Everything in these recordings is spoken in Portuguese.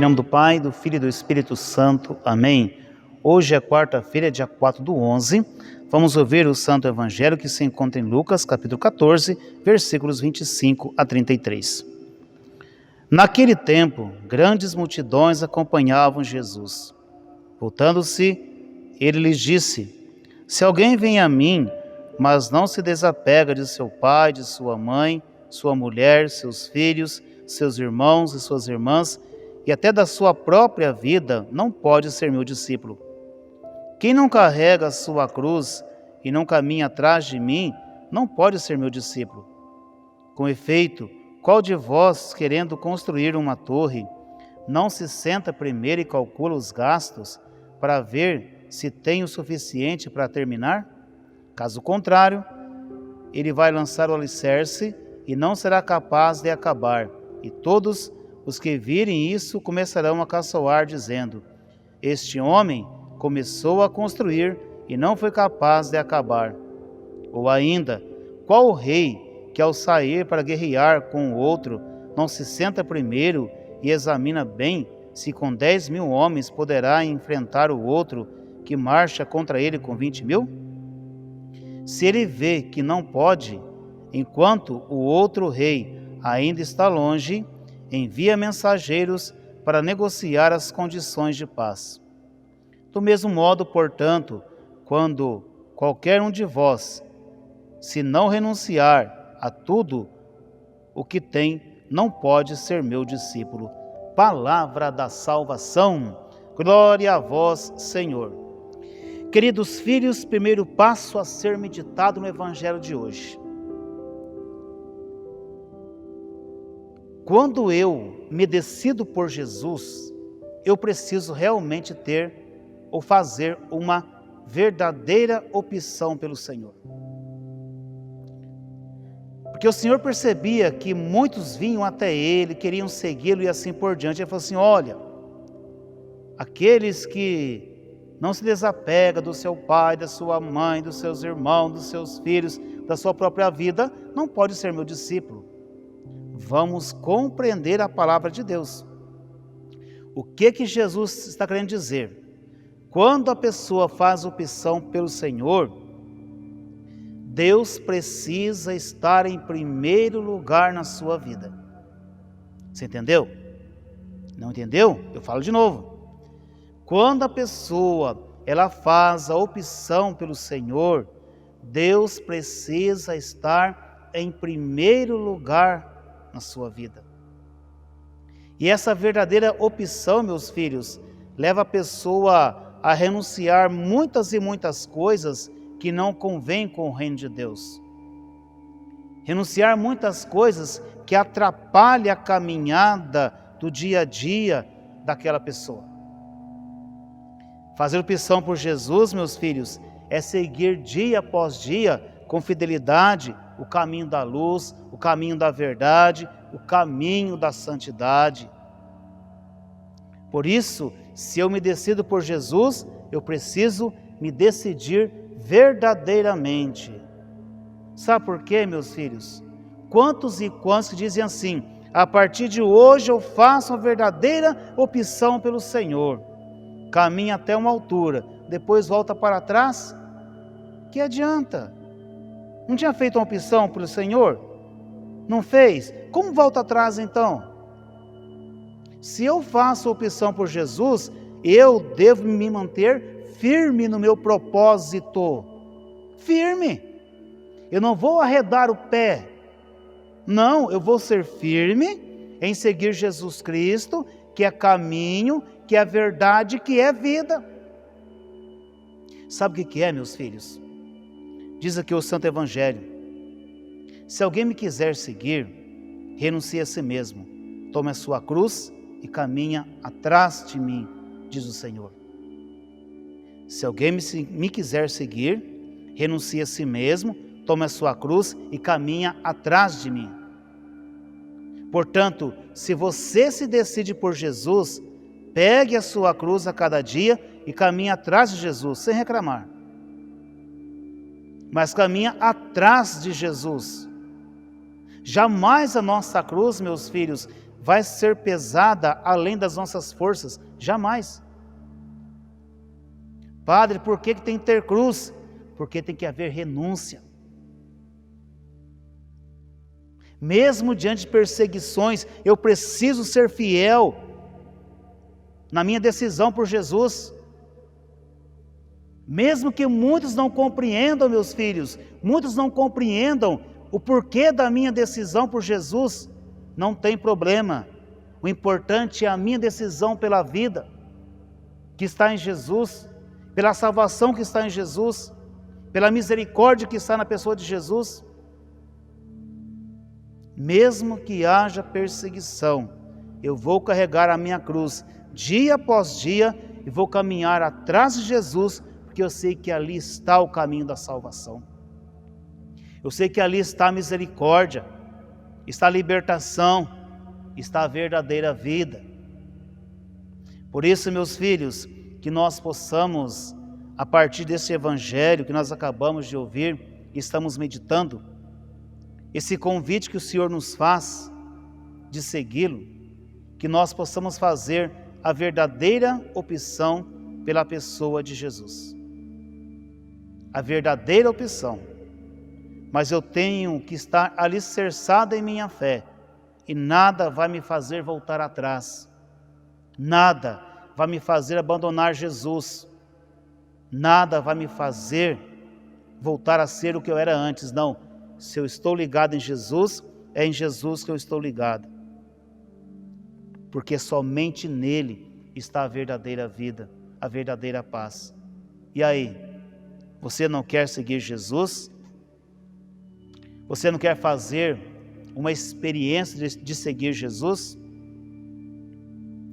nome do Pai, do Filho e do Espírito Santo. Amém. Hoje é quarta-feira, dia 4/11. Vamos ouvir o Santo Evangelho que se encontra em Lucas, capítulo 14, versículos 25 a 33. Naquele tempo, grandes multidões acompanhavam Jesus. Voltando-se, ele lhes disse: Se alguém vem a mim, mas não se desapega de seu pai, de sua mãe, sua mulher, seus filhos, seus irmãos e suas irmãs, e até da sua própria vida, não pode ser meu discípulo. Quem não carrega a sua cruz e não caminha atrás de mim, não pode ser meu discípulo. Com efeito, qual de vós, querendo construir uma torre, não se senta primeiro e calcula os gastos para ver se tem o suficiente para terminar? Caso contrário, ele vai lançar o alicerce e não será capaz de acabar. E todos os que virem isso começarão a caçoar, dizendo: Este homem começou a construir e não foi capaz de acabar. Ou ainda, qual o rei que ao sair para guerrear com o outro, não se senta primeiro e examina bem se com 10.000 homens poderá enfrentar o outro que marcha contra ele com 20.000? Se ele vê que não pode, enquanto o outro rei ainda está longe, envia mensageiros para negociar as condições de paz. Do mesmo modo, portanto, quando qualquer um de vós, se não renunciar a tudo o que tem, não pode ser meu discípulo. Palavra da salvação. Glória a vós, Senhor. Queridos filhos, primeiro passo a ser meditado no Evangelho de hoje. Quando eu me decido por Jesus, eu preciso realmente ter ou fazer uma verdadeira opção pelo Senhor. Porque o Senhor percebia que muitos vinham até Ele, queriam segui-lo e assim por diante. Ele falou assim: olha, aqueles que não se desapegam do seu pai, da sua mãe, dos seus irmãos, dos seus filhos, da sua própria vida, não pode ser meu discípulo. Vamos compreender a palavra de Deus. O que Jesus está querendo dizer? Quando a pessoa faz opção pelo Senhor, Deus precisa estar em primeiro lugar na sua vida. Você entendeu? Não entendeu? Eu falo de novo. Quando a pessoa ela faz a opção pelo Senhor, Deus precisa estar em primeiro lugar na sua vida. E essa verdadeira opção, meus filhos, leva a pessoa a renunciar muitas e muitas coisas que não convêm com o reino de Deus. Renunciar muitas coisas que atrapalham a caminhada do dia a dia daquela pessoa. Fazer opção por Jesus, meus filhos, é seguir dia após dia, com fidelidade, o caminho da luz, o caminho da verdade, o caminho da santidade. Por isso, se eu me decido por Jesus, eu preciso me decidir verdadeiramente. Sabe por quê, meus filhos? Quantos e quantos que dizem assim: a partir de hoje eu faço uma verdadeira opção pelo Senhor. Caminha até uma altura, depois volta para trás? Que adianta? Não tinha feito uma opção pelo Senhor? Não fez? Como volta atrás então? Se eu faço a opção por Jesus, eu devo me manter firme no meu propósito. Firme. Eu não vou arredar o pé. Não, eu vou ser firme em seguir Jesus Cristo, que é caminho, que é verdade, que é vida. Sabe o que é, meus filhos? Diz aqui o Santo Evangelho: se alguém me quiser seguir, renuncie a si mesmo, tome a sua cruz e caminha atrás de mim, diz o Senhor. Se alguém me quiser seguir, renuncie a si mesmo, tome a sua cruz e caminha atrás de mim. Portanto, se você se decide por Jesus, pegue a sua cruz a cada dia e caminhe atrás de Jesus, sem reclamar. Mas caminha atrás de Jesus. Jamais a nossa cruz, meus filhos, vai ser pesada além das nossas forças? Jamais. Padre, por que tem que ter cruz? Porque tem que haver renúncia. Mesmo diante de perseguições, eu preciso ser fiel na minha decisão por Jesus. Mesmo que muitos não compreendam, meus filhos, muitos não compreendam o porquê da minha decisão por Jesus, não tem problema. O importante é a minha decisão pela vida que está em Jesus, pela salvação que está em Jesus, pela misericórdia que está na pessoa de Jesus. Mesmo que haja perseguição, eu vou carregar a minha cruz dia após dia e vou caminhar atrás de Jesus, porque eu sei que ali está o caminho da salvação. Eu sei que ali está a misericórdia, está a libertação, está a verdadeira vida. Por isso, meus filhos, que nós possamos, a partir desse evangelho que nós acabamos de ouvir e estamos meditando, esse convite que o Senhor nos faz de segui-lo, que nós possamos fazer a verdadeira opção pela pessoa de Jesus. A verdadeira opção. Mas eu tenho que estar alicerçado em minha fé e nada vai me fazer voltar atrás. Nada vai me fazer abandonar Jesus. Nada vai me fazer voltar a ser o que eu era antes. Não, se eu estou ligado em Jesus, é em Jesus que eu estou ligado. Porque somente nele está a verdadeira vida, a verdadeira paz. E aí, você não quer seguir Jesus? Você não quer fazer uma experiência de seguir Jesus?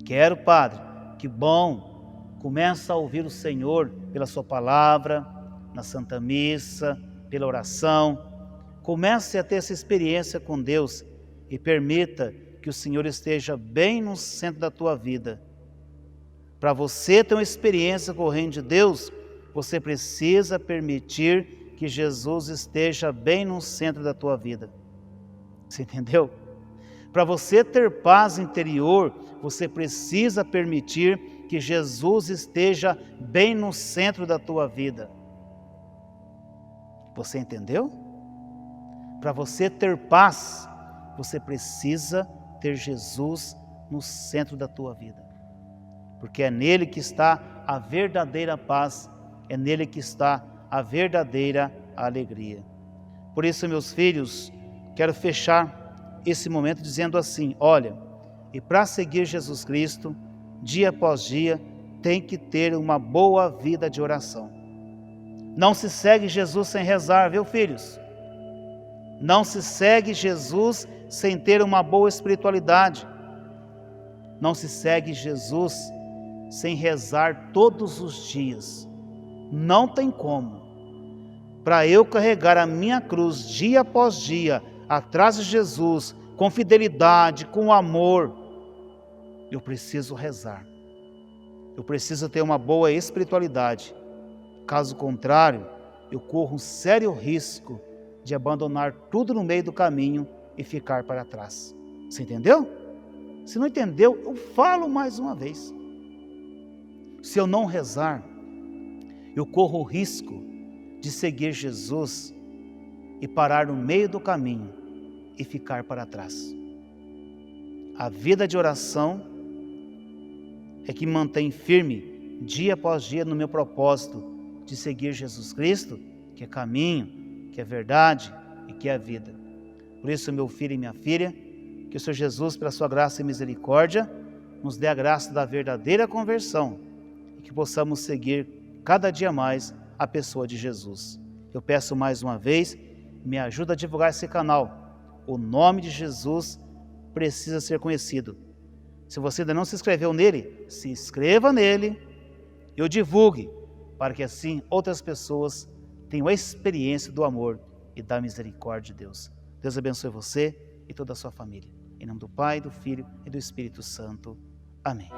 Quero, Padre. Que bom. Começa a ouvir o Senhor pela sua palavra, na Santa Missa, pela oração. Comece a ter essa experiência com Deus e permita que o Senhor esteja bem no centro da tua vida. Para você ter uma experiência com o reino de Deus, você precisa permitir que Jesus esteja bem no centro da tua vida. Você entendeu? Para você ter paz interior, você precisa permitir que Jesus esteja bem no centro da tua vida. Você entendeu? Para você ter paz, você precisa ter Jesus no centro da tua vida. Porque é nele que está a verdadeira paz, é nele que está a verdadeira alegria. Por isso, meus filhos, quero fechar esse momento dizendo assim: olha, e para seguir Jesus Cristo, dia após dia, tem que ter uma boa vida de oração. Não se segue Jesus sem rezar, viu, filhos? Não se segue Jesus sem ter uma boa espiritualidade. Não se segue Jesus sem rezar todos os dias. Não tem como. Para eu carregar a minha cruz dia após dia, atrás de Jesus, com fidelidade, com amor, eu preciso rezar. Eu preciso ter uma boa espiritualidade. Caso contrário, eu corro um sério risco de abandonar tudo no meio do caminho e ficar para trás. Você entendeu? Se não entendeu, eu falo mais uma vez. Se eu não rezar, eu corro o risco de seguir Jesus e parar no meio do caminho e ficar para trás. A vida de oração é que me mantém firme dia após dia no meu propósito de seguir Jesus Cristo, que é caminho, que é verdade e que é a vida. Por isso, meu filho e minha filha, que o Senhor Jesus, pela sua graça e misericórdia, nos dê a graça da verdadeira conversão e que possamos seguir cada dia mais a pessoa de Jesus. Eu peço mais uma vez, me ajuda a divulgar esse canal. O nome de Jesus precisa ser conhecido. Se você ainda não se inscreveu nele, se inscreva nele, eu divulgue, para que assim outras pessoas tenham a experiência do amor e da misericórdia de Deus. Deus abençoe você e toda a sua família. Em nome do Pai, do Filho e do Espírito Santo. Amém.